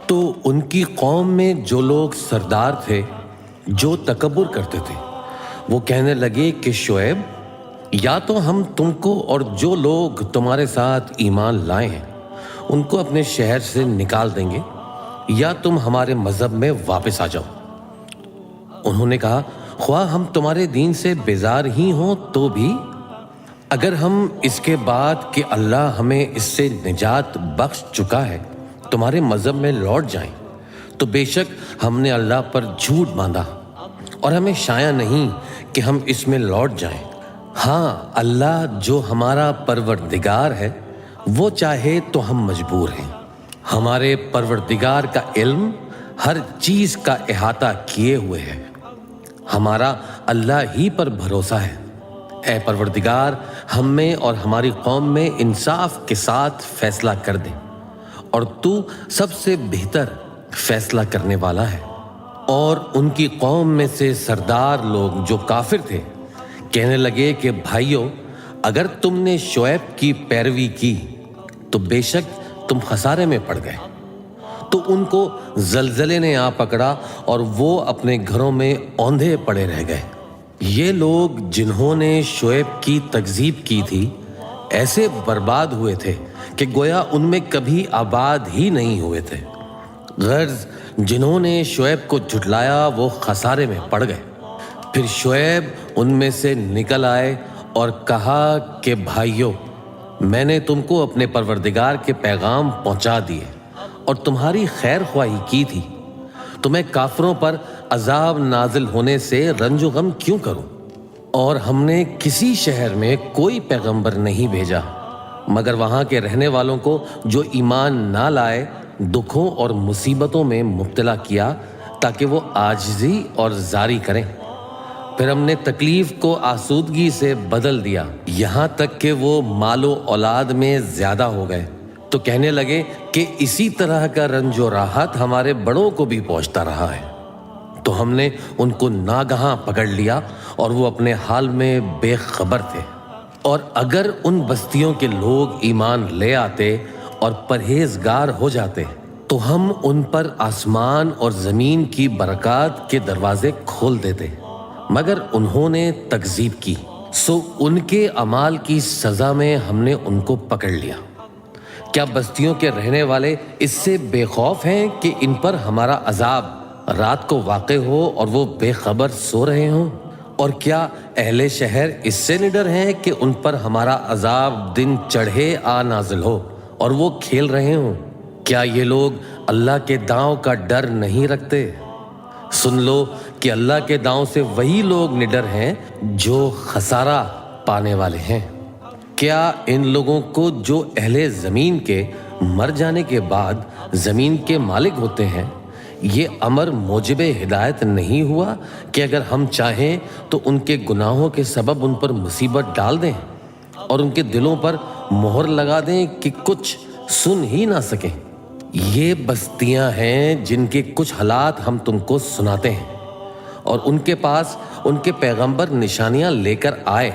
تو ان کی قوم میں جو لوگ سردار تھے، جو تکبر کرتے تھے، وہ کہنے لگے کہ شعیب، یا تو ہم تم کو اور جو لوگ تمہارے ساتھ ایمان لائے ہیں ان کو اپنے شہر سے نکال دیں گے، یا تم ہمارے مذہب میں واپس آ جاؤ۔ انہوں نے کہا، خواہ ہم تمہارے دین سے بیزار ہی ہوں تو بھی، اگر ہم اس کے بعد کہ اللہ ہمیں اس سے نجات بخش چکا ہے تمہارے مذہب میں لوٹ جائیں تو بے شک ہم نے اللہ پر جھوٹ باندھا، اور ہمیں شایع نہیں کہ ہم اس میں لوٹ جائیں۔ ہاں، اللہ جو ہمارا پروردگار ہے وہ چاہے تو ہم مجبور ہیں۔ ہمارے پروردگار کا علم ہر چیز کا احاطہ کیے ہوئے ہے۔ ہمارا اللہ ہی پر بھروسہ ہے۔ اے پروردگار، ہم میں اور ہماری قوم میں انصاف کے ساتھ فیصلہ کر دے، اور تو سب سے بہتر فیصلہ کرنے والا ہے۔ اور ان کی قوم میں سے سردار لوگ جو کافر تھے کہنے لگے کہ بھائیو، اگر تم نے شعیب کی پیروی کی تو بے شک تم خسارے میں پڑ گئے۔ تو ان کو زلزلے نے آ پکڑا اور وہ اپنے گھروں میں اوندھے پڑے رہ گئے۔ یہ لوگ جنہوں نے شعیب کی تکذیب کی تھی ایسے برباد ہوئے تھے کہ گویا ان میں کبھی آباد ہی نہیں ہوئے تھے۔ غرض جنہوں نے شعیب کو جھٹلایا وہ خسارے میں پڑ گئے۔ پھر شعیب ان میں سے نکل آئے اور کہا کہ بھائیو، میں نے تم کو اپنے پروردگار کے پیغام پہنچا دیے اور تمہاری خیر خواہی کی تھی، تو میں کافروں پر عذاب نازل ہونے سے رنج و غم کیوں کروں؟ اور ہم نے کسی شہر میں کوئی پیغمبر نہیں بھیجا مگر وہاں کے رہنے والوں کو جو ایمان نہ لائے دکھوں اور مصیبتوں میں مبتلا کیا تاکہ وہ عاجزی اور زاری کریں۔ پھر ہم نے تکلیف کو آسودگی سے بدل دیا، یہاں تک کہ وہ مال و اولاد میں زیادہ ہو گئے، تو کہنے لگے کہ اسی طرح کا رنج و راحت ہمارے بڑوں کو بھی پہنچتا رہا ہے۔ تو ہم نے ان کو ناگہاں پکڑ لیا اور وہ اپنے حال میں بے خبر تھے۔ اور اگر ان بستیوں کے لوگ ایمان لے آتے اور پرہیزگار ہو جاتے تو ہم ان پر آسمان اور زمین کی برکات کے دروازے کھول دیتے، مگر انہوں نے تکذیب کی، سو ان کے اعمال کی سزا میں ہم نے ان کو پکڑ لیا۔ کیا بستیوں کے رہنے والے اس سے بے خوف ہیں کہ ان پر ہمارا عذاب رات کو واقع ہو اور وہ بے خبر سو رہے ہوں؟ اور کیا اہل شہر اس سے نڈر ہیں کہ ان پر ہمارا عذاب دن چڑھے آ نازل ہو اور وہ کھیل رہے ہوں؟ کیا یہ لوگ اللہ کے داؤں کا ڈر نہیں رکھتے؟ سن لو کہ اللہ کے داؤں سے وہی لوگ نڈر ہیں جو خسارہ پانے والے ہیں۔ کیا ان لوگوں کو جو اہل زمین کے مر جانے کے بعد زمین کے مالک ہوتے ہیں یہ امر موجب ہدایت نہیں ہوا کہ اگر ہم چاہیں تو ان کے گناہوں کے سبب ان پر مصیبت ڈال دیں اور ان کے دلوں پر مہر لگا دیں کہ کچھ سن ہی نہ سکیں؟ یہ بستیاں ہیں جن کے کچھ حالات ہم تم کو سناتے ہیں، اور ان کے پاس ان کے پیغمبر نشانیاں لے کر آئے،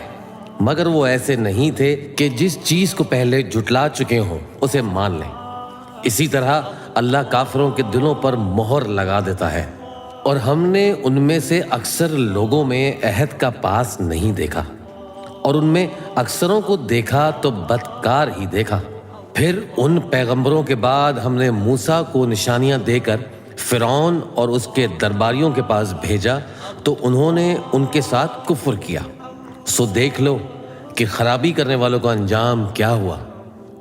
مگر وہ ایسے نہیں تھے کہ جس چیز کو پہلے جھٹلا چکے ہوں اسے مان لیں۔ اسی طرح اللہ کافروں کے دلوں پر مہر لگا دیتا ہے، اور ہم نے ان میں سے اکثر لوگوں میں عہد کا پاس نہیں دیکھا، اور ان میں اکثروں کو دیکھا تو بدکار ہی دیکھا۔ پھر ان پیغمبروں کے بعد ہم نے موسیٰ کو نشانیاں دے کر فرعون اور اس کے درباریوں کے پاس بھیجا تو انہوں نے ان کے ساتھ کفر کیا، سو دیکھ لو کہ خرابی کرنے والوں کا انجام کیا ہوا۔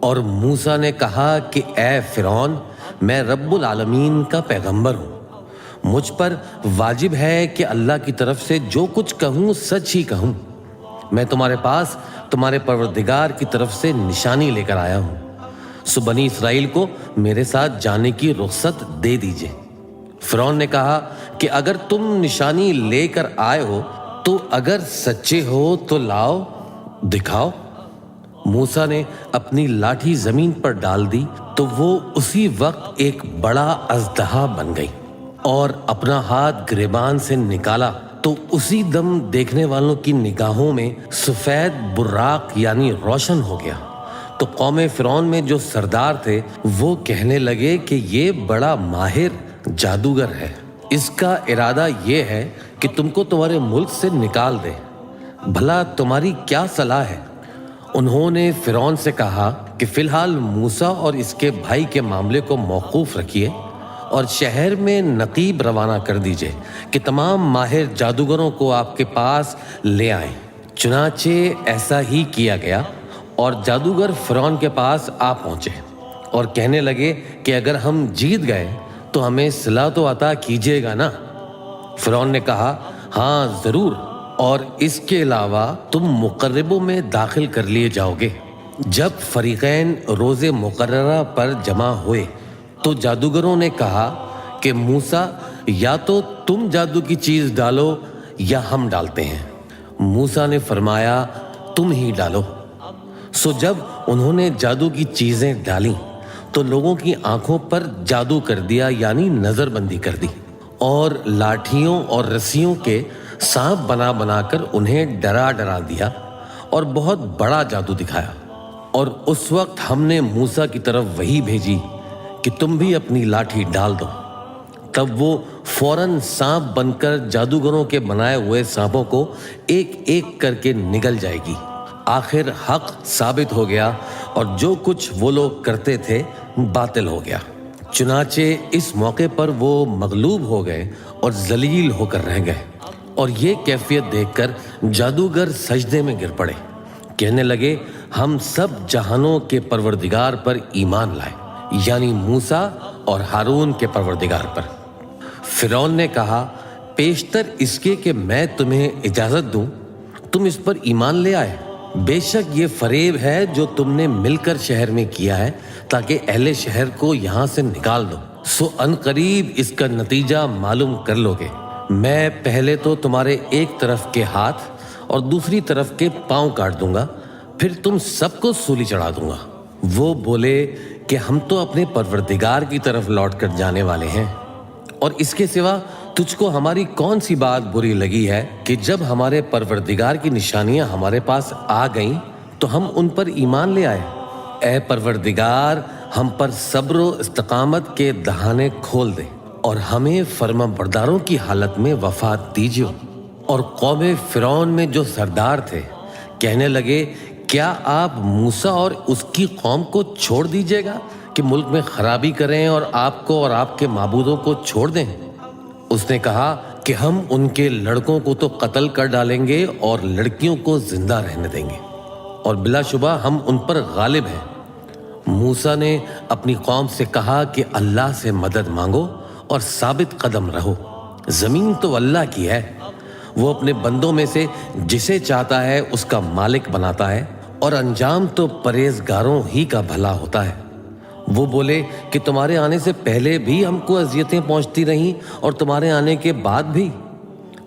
اور موسیٰ نے کہا کہ اے فرعون، میں رب العالمین کا پیغمبر ہوں، مجھ پر واجب ہے کہ اللہ کی طرف سے جو کچھ کہوں سچ ہی کہوں۔ میں تمہارے پاس تمہارے پروردگار کی طرف سے نشانی لے کر آیا ہوں، سو بنی اسرائیل کو میرے ساتھ جانے کی رخصت دے دیجئے۔ فرعون نے کہا کہ اگر تم نشانی لے کر آئے ہو تو اگر سچے ہو تو لاؤ، دکھاؤ۔ موسیٰ نے اپنی لاٹھی زمین پر ڈال دی تو وہ اسی وقت ایک بڑا اژدہا بن گئی، اور اپنا ہاتھ گریبان سے نکالا تو اسی دم دیکھنے والوں کی نگاہوں میں سفید براق یعنی روشن ہو گیا، تو قوم فرعون میں جو سردار تھے وہ کہنے لگے کہ یہ بڑا ماہر جادوگر ہے، اس کا ارادہ یہ ہے کہ تم کو تمہارے ملک سے نکال دے، بھلا تمہاری کیا صلاح ہے؟ انہوں نے فرعون سے کہا کہ فی الحال موسیٰ اور اس کے بھائی کے معاملے کو موقوف رکھیے اور شہر میں نقیب روانہ کر دیجئے کہ تمام ماہر جادوگروں کو آپ کے پاس لے آئیں۔ چنانچہ ایسا ہی کیا گیا اور جادوگر فرعون کے پاس آ پہنچے اور کہنے لگے کہ اگر ہم جیت گئے تو ہمیں صلہ تو عطا کیجیے گا نا؟ فرعون نے کہا ہاں ضرور، اور اس کے علاوہ تم مقربوں میں داخل کر لیے جاؤ گے۔ جب فریقین روز مقررہ پر جمع ہوئے تو جادوگروں نے کہا کہ موسیٰ یا تو تم جادو کی چیز ڈالو یا ہم ڈالتے ہیں۔ موسیٰ نے فرمایا تم ہی ڈالو۔ سو جب انہوں نے جادو کی چیزیں ڈالیں تو لوگوں کی آنکھوں پر جادو کر دیا، یعنی نظر بندی کر دی، اور لاٹھیوں اور رسیوں کے سانپ بنا بنا کر انہیں ڈرا ڈرا دیا اور بہت بڑا جادو دکھایا۔ اور اس وقت ہم نے موسیٰ کی طرف وحی بھیجی کہ تم بھی اپنی لاٹھی ڈال دو، تب وہ فوراً سانپ بن کر جادوگروں کے بنائے ہوئے سانپوں کو ایک ایک کر کے نگل جائے گی۔ آخر حق ثابت ہو گیا اور جو کچھ وہ لوگ کرتے تھے باطل ہو گیا۔ چنانچہ اس موقع پر وہ مغلوب ہو گئے اور ذلیل ہو کر رہ گئے، اور یہ کیفیت دیکھ کر جادوگر سجدے میں گر پڑے، کہنے لگے ہم سب جہانوں کے پروردگار پر ایمان لائے، یعنی موسیٰ اور ہارون کے پروردگار پر۔ فرعون نے کہا پیشتر اس کے کہ میں تمہیں اجازت دوں تم اس پر ایمان لے آئے؟ بے شک یہ فریب ہے جو تم نے مل کر شہر میں کیا ہے تاکہ اہل شہر کو یہاں سے نکال دو، سو ان قریب اس کا نتیجہ معلوم کر لو گے۔ میں پہلے تو تمہارے ایک طرف کے ہاتھ اور دوسری طرف کے پاؤں کاٹ دوں گا، پھر تم سب کو سولی چڑھا دوں گا۔ وہ بولے کہ ہم تو اپنے پروردگار کی طرف لوٹ کر جانے والے ہیں، اور اس کے سوا تجھ کو ہماری کون سی بات بری لگی ہے کہ جب ہمارے پروردگار کی نشانیاں ہمارے پاس آ گئیں تو ہم ان پر ایمان لے آئے؟ اے پروردگار، ہم پر صبر و استقامت کے دہانے کھول دے اور ہمیں فرما برداروں کی حالت میں وفات دیجیے۔ اور قوم فرعون میں جو سردار تھے کہنے لگے کیا آپ موسیٰ اور اس کی قوم کو چھوڑ دیجیے گا کہ ملک میں خرابی کریں اور آپ کو اور آپ کے معبودوں کو چھوڑ دیں؟ اس نے کہا کہ ہم ان کے لڑکوں کو تو قتل کر ڈالیں گے اور لڑکیوں کو زندہ رہنے دیں گے، اور بلا شبہ ہم ان پر غالب ہیں۔ موسیٰ نے اپنی قوم سے کہا کہ اللہ سے مدد مانگو اور ثابت قدم رہو، زمین تو اللہ کی ہے، وہ اپنے بندوں میں سے جسے چاہتا ہے اس کا مالک بناتا ہے، اور انجام تو پرہیزگاروں ہی کا بھلا ہوتا ہے۔ وہ بولے کہ تمہارے آنے سے پہلے بھی ہم کو اذیتیں پہنچتی رہیں اور تمہارے آنے کے بعد بھی؟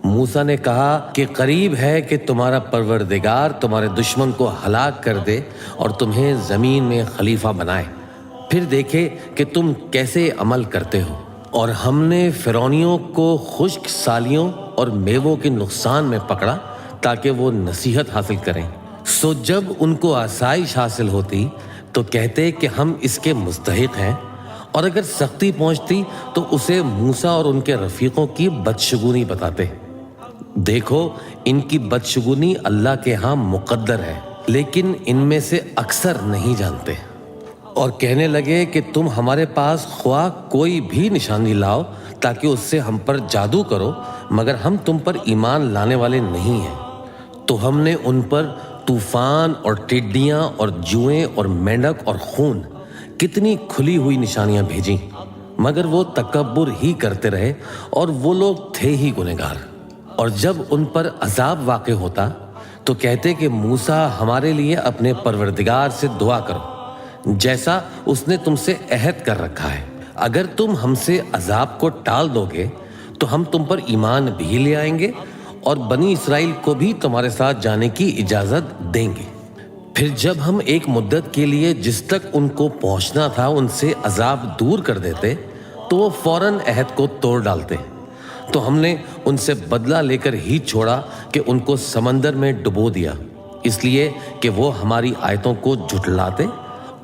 موسیٰ نے کہا کہ قریب ہے کہ تمہارا پروردگار تمہارے دشمن کو ہلاک کر دے اور تمہیں زمین میں خلیفہ بنائے، پھر دیکھے کہ تم کیسے عمل کرتے ہو۔ اور ہم نے فرعونیوں کو خشک سالیوں اور میووں کے نقصان میں پکڑا تاکہ وہ نصیحت حاصل کریں، سو جب ان کو آسائش حاصل ہوتی تو کہتے کہ ہم اس کے مستحق ہیں، اور اگر سختی پہنچتی تو اسے موسیٰ اور ان کے رفیقوں کی بدشگونی بتاتے۔ دیکھو ان کی بدشگونی اللہ کے ہاں مقدر ہے، لیکن ان میں سے اکثر نہیں جانتے۔ اور کہنے لگے کہ تم ہمارے پاس خواہ کوئی بھی نشانی لاؤ تاکہ اس سے ہم پر جادو کرو، مگر ہم تم پر ایمان لانے والے نہیں ہیں۔ تو ہم نے ان پر طوفان اور ٹڈیاں اور جوئیں اور مینڈک اور خون، کتنی کھلی ہوئی نشانیاں بھیجیں، مگر وہ تکبر ہی کرتے رہے اور وہ لوگ تھے ہی گنہگار۔ اور جب ان پر عذاب واقع ہوتا تو کہتے کہ موسیٰ ہمارے لیے اپنے پروردگار سے دعا کرو جیسا اس نے تم سے عہد کر رکھا ہے، اگر تم ہم سے عذاب کو ٹال دو گے تو ہم تم پر ایمان بھی لے آئیں گے اور بنی اسرائیل کو بھی تمہارے ساتھ جانے کی اجازت دیں گے۔ پھر جب ہم ایک مدت کے لیے جس تک ان کو پہنچنا تھا ان سے عذاب دور کر دیتے تو وہ فوراً عہد کو توڑ ڈالتے، تو ہم نے ان سے بدلہ لے کر ہی چھوڑا کہ ان کو سمندر میں ڈبو دیا، اس لیے کہ وہ ہماری آیتوں کو جھٹلاتے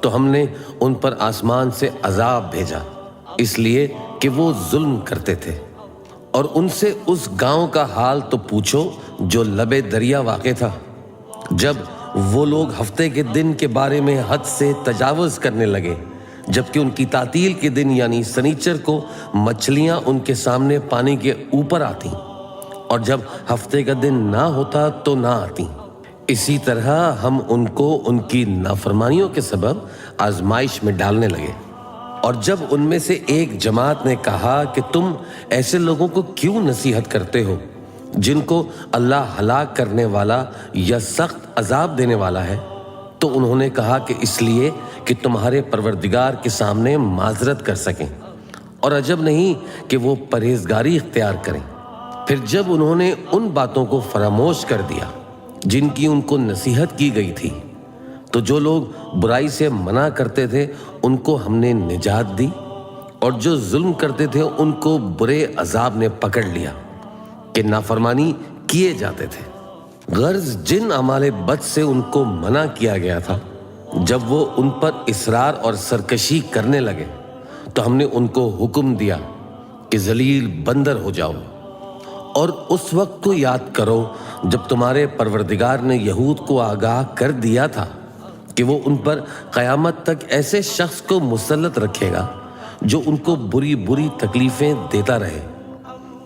تو ہم نے ان پر آسمان سے عذاب بھیجا، اس لیے کہ وہ ظلم کرتے تھے۔ اور ان سے اس گاؤں کا حال تو پوچھو جو لبے دریا واقع تھا، جب وہ لوگ ہفتے کے دن کے بارے میں حد سے تجاوز کرنے لگے، جبکہ ان کی تعطیل کے دن یعنی سنیچر کو مچھلیاں ان کے سامنے پانی کے اوپر آتی، اور جب ہفتے کا دن نہ ہوتا تو نہ آتی۔ اسی طرح ہم ان کو ان کی نافرمانیوں کے سبب آزمائش میں ڈالنے لگے۔ اور جب ان میں سے ایک جماعت نے کہا کہ تم ایسے لوگوں کو کیوں نصیحت کرتے ہو جن کو اللہ ہلاک کرنے والا یا سخت عذاب دینے والا ہے، تو انہوں نے کہا کہ اس لیے کہ تمہارے پروردگار کے سامنے معذرت کر سکیں، اور عجب نہیں کہ وہ پرہیزگاری اختیار کریں۔ پھر جب انہوں نے ان باتوں کو فراموش کر دیا جن کی ان کو نصیحت کی گئی تھی، تو جو لوگ برائی سے منع کرتے تھے ان کو ہم نے نجات دی، اور جو ظلم کرتے تھے ان کو برے عذاب نے پکڑ لیا کہ نافرمانی کیے جاتے تھے۔ غرض جن اعمال بد سے ان کو منع کیا گیا تھا، جب وہ ان پر اصرار اور سرکشی کرنے لگے تو ہم نے ان کو حکم دیا کہ ذلیل بندر ہو جاؤ۔ اور اس وقت کو یاد کرو جب تمہارے پروردگار نے یہود کو آگاہ کر دیا تھا کہ وہ ان پر قیامت تک ایسے شخص کو مسلط رکھے گا جو ان کو بری بری تکلیفیں دیتا رہے۔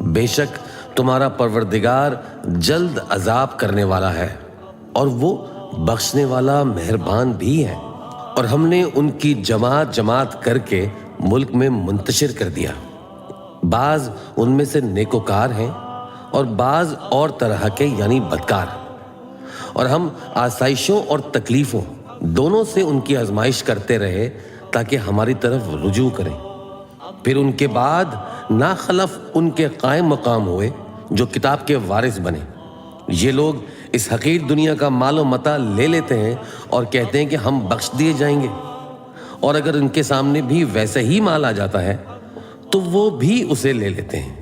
بے شک تمہارا پروردگار جلد عذاب کرنے والا ہے، اور وہ بخشنے والا مہربان بھی ہے۔ اور ہم نے ان کی جماعت جماعت کر کے ملک میں منتشر کر دیا، بعض ان میں سے نیکوکار ہیں اور بعض اور طرح کے یعنی بدکار، اور ہم آسائشوں اور تکلیفوں دونوں سے ان کی آزمائش کرتے رہے تاکہ ہماری طرف رجوع کریں۔ پھر ان کے بعد ناخلف ان کے قائم مقام ہوئے جو کتاب کے وارث بنے۔ یہ لوگ اس حقیر دنیا کا مال و متاع لے لیتے ہیں اور کہتے ہیں کہ ہم بخش دیے جائیں گے، اور اگر ان کے سامنے بھی ویسا ہی مال آ جاتا ہے تو وہ بھی اسے لے لیتے ہیں۔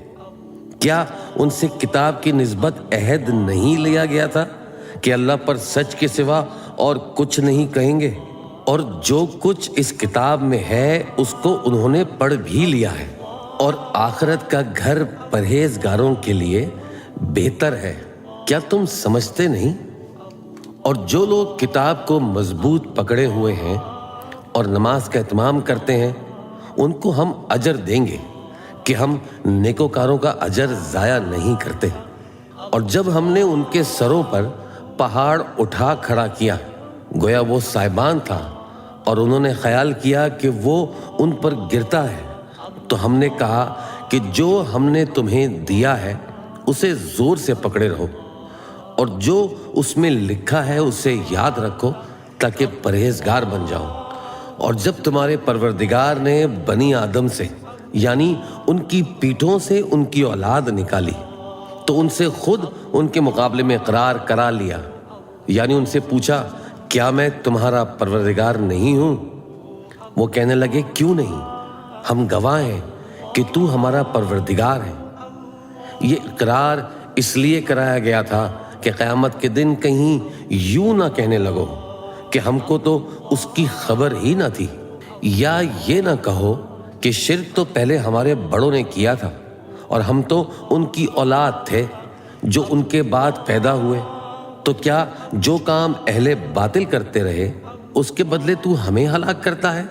کیا ان سے کتاب کی نسبت عہد نہیں لیا گیا تھا کہ اللہ پر سچ کے سوا اور کچھ نہیں کہیں گے؟ اور جو کچھ اس کتاب میں ہے اس کو انہوں نے پڑھ بھی لیا ہے، اور آخرت کا گھر پرہیزگاروں کے لیے بہتر ہے۔ کیا تم سمجھتے نہیں؟ اور جو لوگ کتاب کو مضبوط پکڑے ہوئے ہیں اور نماز کا اہتمام کرتے ہیں ان کو ہم اجر دیں گے کہ ہم نیکوکاروں کا اجر ضائع نہیں کرتے۔ اور جب ہم نے ان کے سروں پر پہاڑ اٹھا کھڑا کیا گویا وہ سائبان تھا، اور انہوں نے خیال کیا کہ وہ ان پر گرتا ہے، تو ہم نے کہا کہ جو ہم نے تمہیں دیا ہے اسے زور سے پکڑے رہو، اور جو اس میں لکھا ہے اسے یاد رکھو تاکہ پرہیزگار بن جاؤ۔ اور جب تمہارے پروردگار نے بنی آدم سے یعنی ان کی پیٹھوں سے ان کی اولاد نکالی تو ان سے خود ان کے مقابلے میں اقرار کرا لیا، یعنی ان سے پوچھا کیا میں تمہارا پروردگار نہیں ہوں؟ وہ کہنے لگے کیوں نہیں، ہم گواہ ہیں کہ تو ہمارا پروردگار ہے۔ یہ اقرار اس لیے کرایا گیا تھا کہ قیامت کے دن کہیں یوں نہ کہنے لگو کہ ہم کو تو اس کی خبر ہی نہ تھی، یا یہ نہ کہو کہ شرک تو پہلے ہمارے بڑوں نے کیا تھا اور ہم تو ان کی اولاد تھے جو ان کے بعد پیدا ہوئے، تو کیا جو کام اہل باطل کرتے رہے اس کے بدلے تو ہمیں ہلاک کرتا ہے؟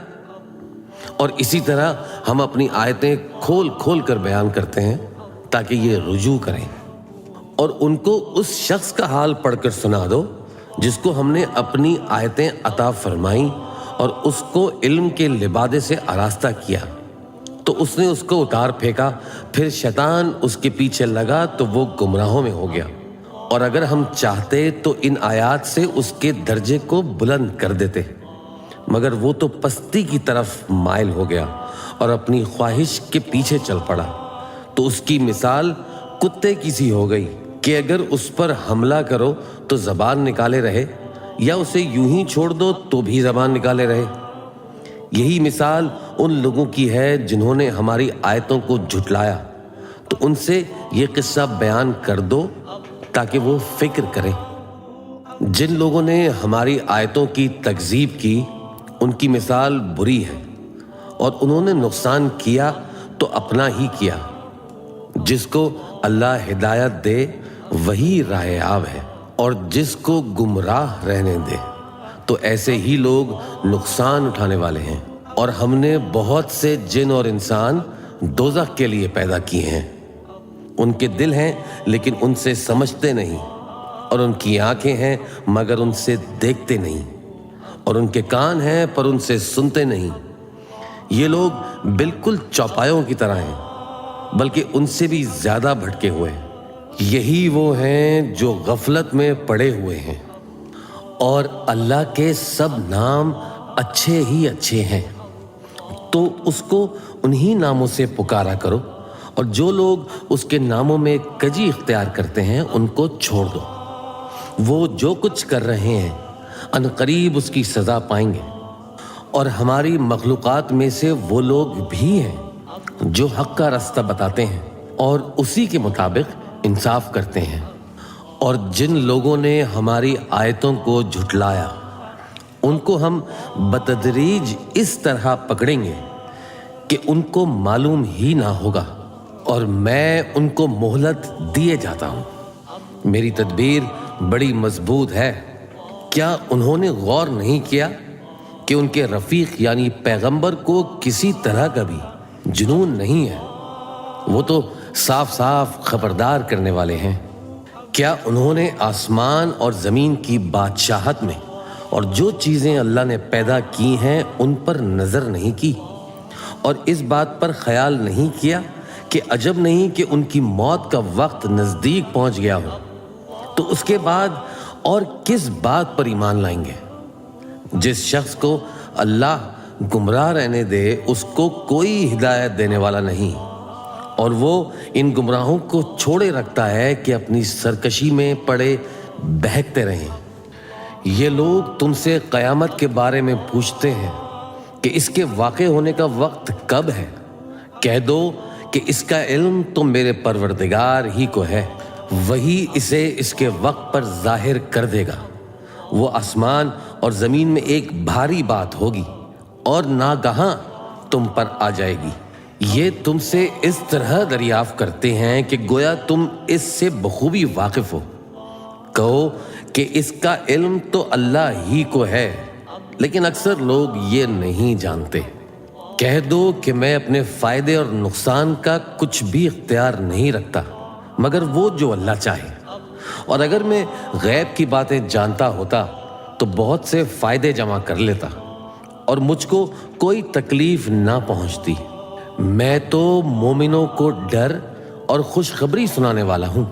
اور اسی طرح ہم اپنی آیتیں کھول کھول کر بیان کرتے ہیں تاکہ یہ رجوع کریں۔ اور ان کو اس شخص کا حال پڑھ کر سنا دو جس کو ہم نے اپنی آیتیں عطا فرمائیں اور اس کو علم کے لبادے سے آراستہ کیا، تو اس نے اس کو اتار پھینکا، پھر شیطان اس کے پیچھے لگا تو وہ گمراہوں میں ہو گیا۔ اور اگر ہم چاہتے تو ان آیات سے اس کے درجے کو بلند کر دیتے، مگر وہ تو پستی کی طرف مائل ہو گیا اور اپنی خواہش کے پیچھے چل پڑا، تو اس کی مثال کتے کی سی ہو گئی کہ اگر اس پر حملہ کرو تو زبان نکالے رہے، یا اسے یوں ہی چھوڑ دو تو بھی زبان نکالے رہے۔ یہی مثال ان لوگوں کی ہے جنہوں نے ہماری آیتوں کو جھٹلایا، تو ان سے یہ قصہ بیان کر دو تاکہ وہ فکر کریں۔ جن لوگوں نے ہماری آیتوں کی تکذیب کی ان کی مثال بری ہے اور انہوں نے نقصان کیا تو اپنا ہی کیا۔ جس کو اللہ ہدایت دے وہی راہ یاب ہے، اور جس کو گمراہ رہنے دے تو ایسے ہی لوگ نقصان اٹھانے والے ہیں۔ اور ہم نے بہت سے جن اور انسان دوزخ کے لیے پیدا کیے ہیں۔ ان کے دل ہیں لیکن ان سے سمجھتے نہیں، اور ان کی آنکھیں ہیں مگر ان سے دیکھتے نہیں، اور ان کے کان ہیں پر ان سے سنتے نہیں۔ یہ لوگ بالکل چوپایوں کی طرح ہیں، بلکہ ان سے بھی زیادہ بھٹکے ہوئے ہیں۔ یہی وہ ہیں جو غفلت میں پڑے ہوئے ہیں، اور اللہ کے سب نام اچھے ہی اچھے ہیں، تو اس کو انہی ناموں سے پکارا کرو، اور جو لوگ اس کے ناموں میں کجی اختیار کرتے ہیں ان کو چھوڑ دو۔ وہ جو کچھ کر رہے ہیں عنقریب اس کی سزا پائیں گے۔ اور ہماری مخلوقات میں سے وہ لوگ بھی ہیں جو حق کا راستہ بتاتے ہیں اور اسی کے مطابق انصاف کرتے ہیں، اور جن لوگوں نے ہماری آیتوں کو جھٹلایا ان کو ہم بتدریج اس طرح پکڑیں گے کہ ان کو معلوم ہی نہ ہوگا، اور میں ان کو مہلت دیے جاتا ہوں۔ میری تدبیر بڑی مضبوط ہے۔ کیا انہوں نے غور نہیں کیا کہ ان کے رفیق یعنی پیغمبر کو کسی طرح کا بھی جنون نہیں ہے؟ وہ تو صاف صاف خبردار کرنے والے ہیں۔ کیا انہوں نے آسمان اور زمین کی بادشاہت میں اور جو چیزیں اللہ نے پیدا کی ہیں ان پر نظر نہیں کی، اور اس بات پر خیال نہیں کیا کہ عجب نہیں کہ ان کی موت کا وقت نزدیک پہنچ گیا ہو، تو اس کے بعد اور کس بات پر ایمان لائیں گے؟ جس شخص کو اللہ گمراہ رہنے دے اس کو کوئی ہدایت دینے والا نہیں، اور وہ ان گمراہوں کو چھوڑے رکھتا ہے کہ اپنی سرکشی میں پڑے بہکتے رہیں۔ یہ لوگ تم سے قیامت کے بارے میں پوچھتے ہیں کہ اس کے واقع ہونے کا وقت کب ہے؟ کہہ دو کہ اس کا علم تو میرے پروردگار ہی کو ہے، وہی اسے اس کے وقت پر ظاہر کر دے گا۔ وہ آسمان اور زمین میں ایک بھاری بات ہوگی اور ناگہاں تم پر آ جائے گی۔ یہ تم سے اس طرح دریافت کرتے ہیں کہ گویا تم اس سے بخوبی واقف ہو۔ کہو کہ اس کا علم تو اللہ ہی کو ہے، لیکن اکثر لوگ یہ نہیں جانتے۔ کہہ دو کہ میں اپنے فائدے اور نقصان کا کچھ بھی اختیار نہیں رکھتا مگر وہ جو اللہ چاہے، اور اگر میں غیب کی باتیں جانتا ہوتا تو بہت سے فائدے جمع کر لیتا اور مجھ کو کوئی تکلیف نہ پہنچتی۔ میں تو مومنوں کو ڈر اور خوشخبری سنانے والا ہوں۔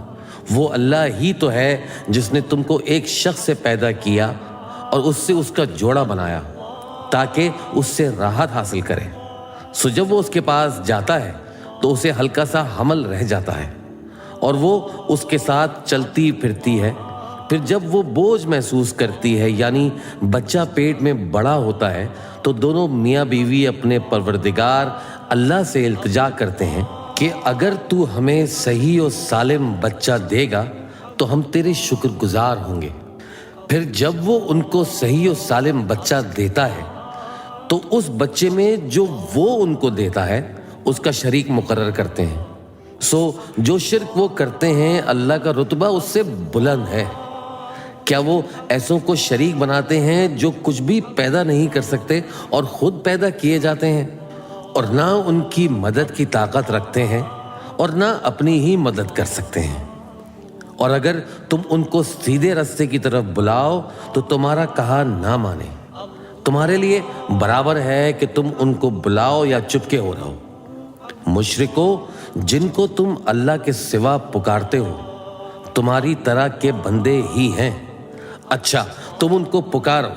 وہ اللہ ہی تو ہے جس نے تم کو ایک شخص سے پیدا کیا اور اس سے اس کا جوڑا بنایا تاکہ اس سے راحت حاصل کرے۔ سو جب وہ اس کے پاس جاتا ہے تو اسے ہلکا سا حمل رہ جاتا ہے اور وہ اس کے ساتھ چلتی پھرتی ہے۔ پھر جب وہ بوجھ محسوس کرتی ہے یعنی بچہ پیٹ میں بڑا ہوتا ہے تو دونوں میاں بیوی اپنے پروردگار اللہ سے التجا کرتے ہیں کہ اگر تو ہمیں صحیح و سالم بچہ دے گا تو ہم تیرے شکر گزار ہوں گے۔ پھر جب وہ ان کو صحیح و سالم بچہ دیتا ہے تو اس بچے میں جو وہ ان کو دیتا ہے اس کا شریک مقرر کرتے ہیں۔ سو جو شرک وہ کرتے ہیں اللہ کا رتبہ اس سے بلند ہے۔ کیا وہ ایسوں کو شریک بناتے ہیں جو کچھ بھی پیدا نہیں کر سکتے اور خود پیدا کیے جاتے ہیں، اور نہ ان کی مدد کی طاقت رکھتے ہیں اور نہ اپنی ہی مدد کر سکتے ہیں؟ اور اگر تم ان کو سیدھے راستے کی طرف بلاؤ تو تمہارا کہا نہ مانے، تمہارے لیے برابر ہے کہ تم ان کو بلاؤ یا چپکے ہو رہو۔ مشرکو جن کو تم اللہ کے سوا پکارتے ہو تمہاری طرح کے بندے ہی ہیں۔ اچھا تم ان کو پکارو،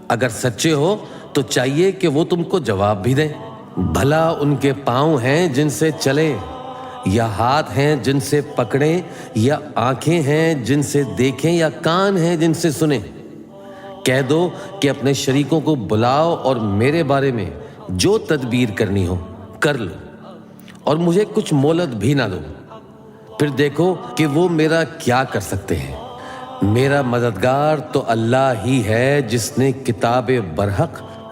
اگر سچے ہو تو چاہیے کہ وہ تم کو جواب بھی دیں۔ بھلا ان کے پاؤں ہیں جن سے چلیں، یا ہاتھ ہیں جن سے پکڑیں، یا آنکھیں ہیں جن سے دیکھیں، یا کان ہیں جن سے سنیں؟ کہہ دو کہ اپنے شریکوں کو بلاؤ اور میرے بارے میں جو تدبیر کرنی ہو کر لو، اور مجھے کچھ مہلت بھی نہ دو، پھر دیکھو کہ وہ میرا کیا کر سکتے ہیں۔ میرا مددگار تو اللہ ہی ہے جس نے کتاب برحق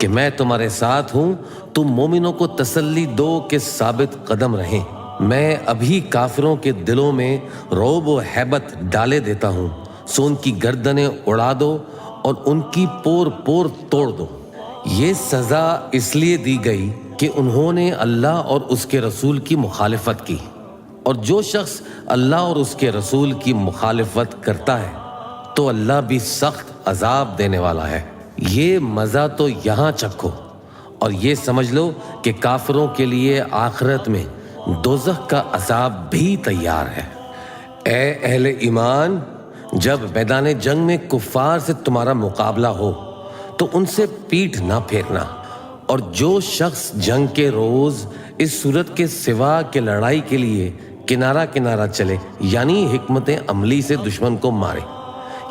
کہ میں تمہارے ساتھ ہوں، تم مومنوں کو تسلی دو کہ ثابت قدم رہیں۔ میں ابھی کافروں کے دلوں میں رعب و ہیبت ڈالے دیتا ہوں، سو ان کی گردنیں اڑا دو اور ان کی پور پور توڑ دو۔ یہ سزا اس لیے دی گئی کہ انہوں نے اللہ اور اس کے رسول کی مخالفت کی، اور جو شخص اللہ اور اس کے رسول کی مخالفت کرتا ہے تو اللہ بھی سخت عذاب دینے والا ہے۔ یہ مزہ تو یہاں چکھو اور یہ سمجھ لو کہ کافروں کے لیے آخرت میں دوزخ کا عذاب بھی تیار ہے۔ اے اہل ایمان، جب میدان جنگ میں کفار سے تمہارا مقابلہ ہو تو ان سے پیٹھ نہ پھیرنا، اور جو شخص جنگ کے روز اس صورت کے سوا کہ لڑائی کے لیے کنارہ کنارہ چلے، یعنی حکمت عملی سے دشمن کو مارے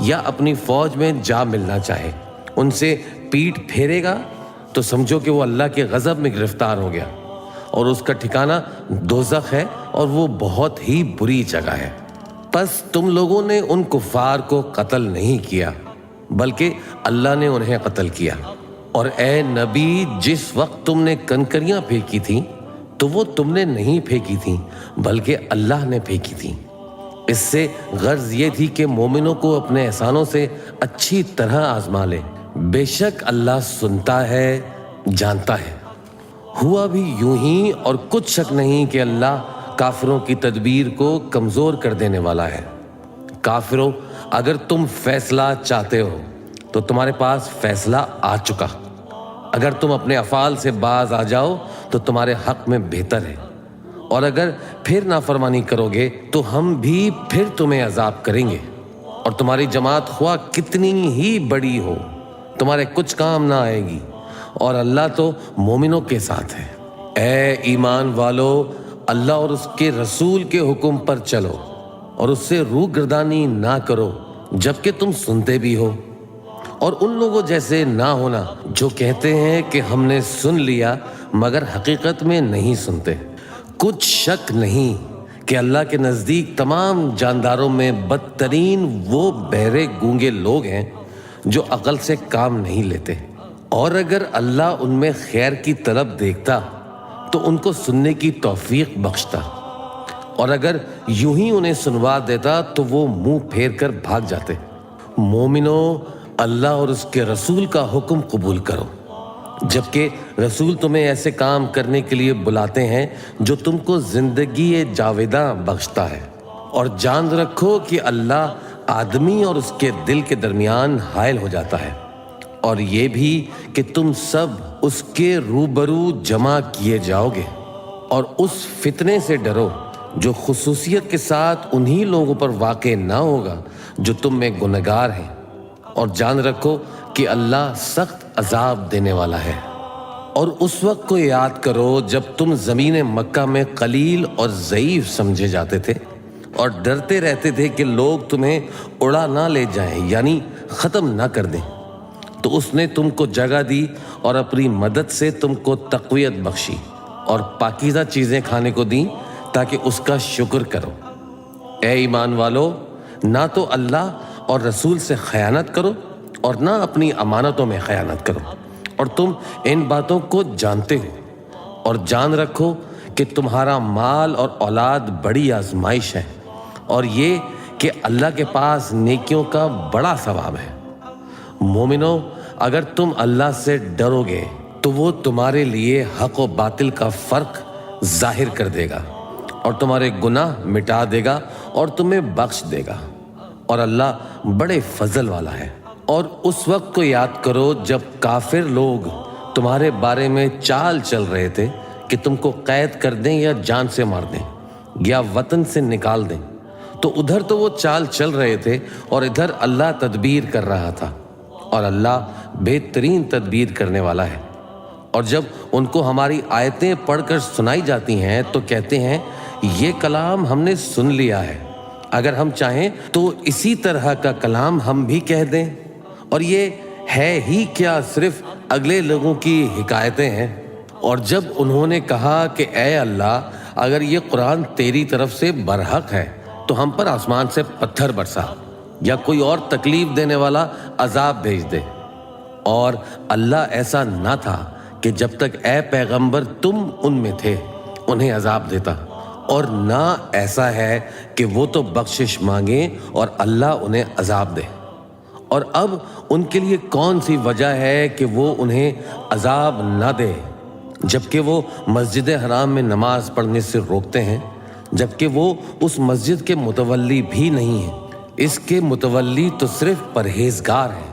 یا اپنی فوج میں جا ملنا چاہے، ان سے پیٹھ پھیرے گا تو سمجھو کہ وہ اللہ کے غضب میں گرفتار ہو گیا، اور اس کا ٹھکانہ دوزخ ہے، اور وہ بہت ہی بری جگہ ہے۔ پس تم لوگوں نے ان کفار کو قتل نہیں کیا بلکہ اللہ نے انہیں قتل کیا، اور اے نبی، جس وقت تم نے کنکریاں پھینکی تھیں تو وہ تم نے نہیں پھینکی تھیں بلکہ اللہ نے پھینکی تھیں۔ اس سے غرض یہ تھی کہ مومنوں کو اپنے احسانوں سے اچھی طرح آزما لے۔ بے شک اللہ سنتا ہے، جانتا ہے۔ ہوا بھی یوں ہی، اور کچھ شک نہیں کہ اللہ کافروں کی تدبیر کو کمزور کر دینے والا ہے۔ کافروں، اگر تم فیصلہ چاہتے ہو تو تمہارے پاس فیصلہ آ چکا، اگر تم اپنے افعال سے باز آ جاؤ تو تمہارے حق میں بہتر ہے، اور اگر پھر نافرمانی کرو گے تو ہم بھی پھر تمہیں عذاب کریں گے، اور تمہاری جماعت خواہ کتنی ہی بڑی ہو تمہارے کچھ کام نہ آئے گی، اور اللہ تو مومنوں کے ساتھ ہے۔ اے ایمان والو، اللہ اور اس کے رسول کے حکم پر چلو اور اس سے روح گردانی نہ کرو جبکہ تم سنتے بھی ہو، اور ان لوگوں جیسے نہ ہونا جو کہتے ہیں کہ ہم نے سن لیا مگر حقیقت میں نہیں سنتے۔ کچھ شک نہیں کہ اللہ کے نزدیک تمام جانداروں میں بدترین وہ بہرے گونگے لوگ ہیں جو عقل سے کام نہیں لیتے، اور اگر اللہ ان میں خیر کی طرف دیکھتا تو ان کو سننے کی توفیق بخشتا، اور اگر یوں ہی انہیں سنوا دیتا تو وہ منہ پھیر کر بھاگ جاتے۔ مومنوں، اللہ اور اس کے رسول کا حکم قبول کرو، جبکہ رسول تمہیں ایسے کام کرنے کے لیے بلاتے ہیں جو تم کو زندگی جاویداں بخشتا ہے، اور جان رکھو کہ اللہ آدمی اور اس کے دل کے درمیان حائل ہو جاتا ہے، اور یہ بھی کہ تم سب اس کے روبرو جمع کیے جاؤ گے، اور اس فتنے سے ڈرو جو خصوصیت کے ساتھ انہی لوگوں پر واقع نہ ہوگا جو تم میں گنہگار ہیں، اور جان رکھو کہ اللہ سخت عذاب دینے والا ہے۔ اور اس وقت کو یاد کرو جب تم زمین مکہ میں قلیل اور ضعیف سمجھے جاتے تھے اور ڈرتے رہتے تھے کہ لوگ تمہیں اڑا نہ لے جائیں، یعنی ختم نہ کر دیں، تو اس نے تم کو جگہ دی اور اپنی مدد سے تم کو تقویت بخشی اور پاکیزہ چیزیں کھانے کو دیں تاکہ اس کا شکر کرو۔ اے ایمان والو، نہ تو اللہ اور رسول سے خیانت کرو اور نہ اپنی امانتوں میں خیانت کرو، اور تم ان باتوں کو جانتے ہو، اور جان رکھو کہ تمہارا مال اور اولاد بڑی آزمائش ہے، اور یہ کہ اللہ کے پاس نیکیوں کا بڑا ثواب ہے۔ مومنو، اگر تم اللہ سے ڈرو گے تو وہ تمہارے لیے حق و باطل کا فرق ظاہر کر دے گا اور تمہارے گناہ مٹا دے گا اور تمہیں بخش دے گا، اور اللہ بڑے فضل والا ہے۔ اور اس وقت کو یاد کرو جب کافر لوگ تمہارے بارے میں چال چل رہے تھے کہ تم کو قید کر دیں یا جان سے مار دیں یا وطن سے نکال دیں، تو ادھر تو وہ چال چل رہے تھے اور ادھر اللہ تدبیر کر رہا تھا، اور اللہ بہترین تدبیر کرنے والا ہے۔ اور جب ان کو ہماری آیتیں پڑھ کر سنائی جاتی ہیں تو کہتے ہیں یہ کلام ہم نے سن لیا ہے، اگر ہم چاہیں تو اسی طرح کا کلام ہم بھی کہہ دیں، اور یہ ہے ہی کیا صرف اگلے لوگوں کی حکایتیں ہیں۔ اور جب انہوں نے کہا کہ اے اللہ، اگر یہ قرآن تیری طرف سے برحق ہے تو ہم پر آسمان سے پتھر برسا یا کوئی اور تکلیف دینے والا عذاب بھیج دے، اور اللہ ایسا نہ تھا کہ جب تک اے پیغمبر تم ان میں تھے انہیں عذاب دیتا، اور نہ ایسا ہے کہ وہ تو بخشش مانگیں اور اللہ انہیں عذاب دے۔ اور اب ان کے لیے کون سی وجہ ہے کہ وہ انہیں عذاب نہ دے، جبکہ وہ مسجد حرام میں نماز پڑھنے سے روکتے ہیں، جبکہ وہ اس مسجد کے متولی بھی نہیں ہیں۔ اس کے متولی تو صرف پرہیزگار ہیں،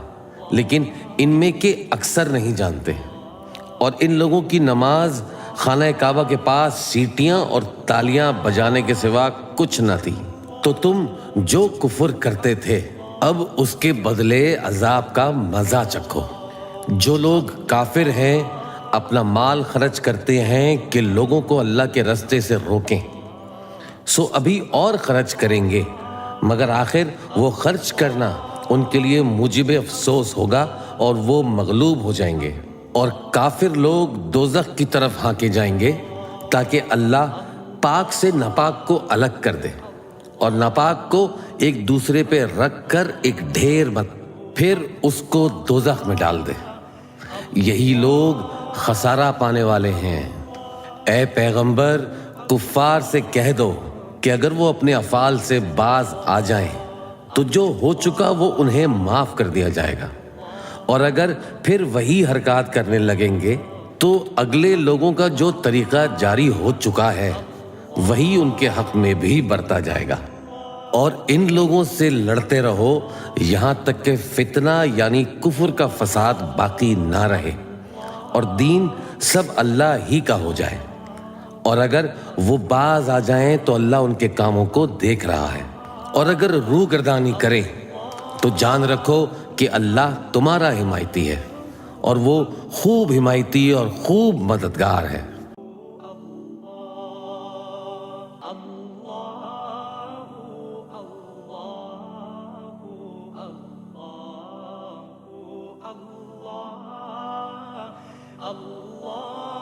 لیکن ان میں کے اکثر نہیں جانتے۔ اور ان لوگوں کی نماز خانہ کعبہ کے پاس سیٹیاں اور تالیاں بجانے کے سوا کچھ نہ تھی۔ تو تم جو کفر کرتے تھے اب اس کے بدلے عذاب کا مزہ چکھو۔ جو لوگ کافر ہیں اپنا مال خرچ کرتے ہیں کہ لوگوں کو اللہ کے رستے سے روکیں، سو ابھی اور خرچ کریں گے، مگر آخر وہ خرچ کرنا ان کے لیے موجب افسوس ہوگا اور وہ مغلوب ہو جائیں گے۔ اور کافر لوگ دوزخ کی طرف ہانکے جائیں گے تاکہ اللہ پاک سے ناپاک کو الگ کر دے اور ناپاک کو ایک دوسرے پہ رکھ کر ایک ڈھیر مت پھر اس کو دوزخ میں ڈال دے۔ یہی لوگ خسارہ پانے والے ہیں۔ اے پیغمبر کفار سے کہہ دو کہ اگر وہ اپنے افعال سے باز آ جائیں تو جو ہو چکا وہ انہیں معاف کر دیا جائے گا، اور اگر پھر وہی حرکات کرنے لگیں گے تو اگلے لوگوں کا جو طریقہ جاری ہو چکا ہے وہی ان کے حق میں بھی برتا جائے گا۔ اور ان لوگوں سے لڑتے رہو یہاں تک کہ فتنہ یعنی کفر کا فساد باقی نہ رہے اور دین سب اللہ ہی کا ہو جائے۔ اور اگر وہ باز آ جائیں تو اللہ ان کے کاموں کو دیکھ رہا ہے، اور اگر روگردانی کریں تو جان رکھو کہ اللہ تمہارا حمایتی ہے اور وہ خوب حمایتی اور خوب مددگار ہے۔ اللہ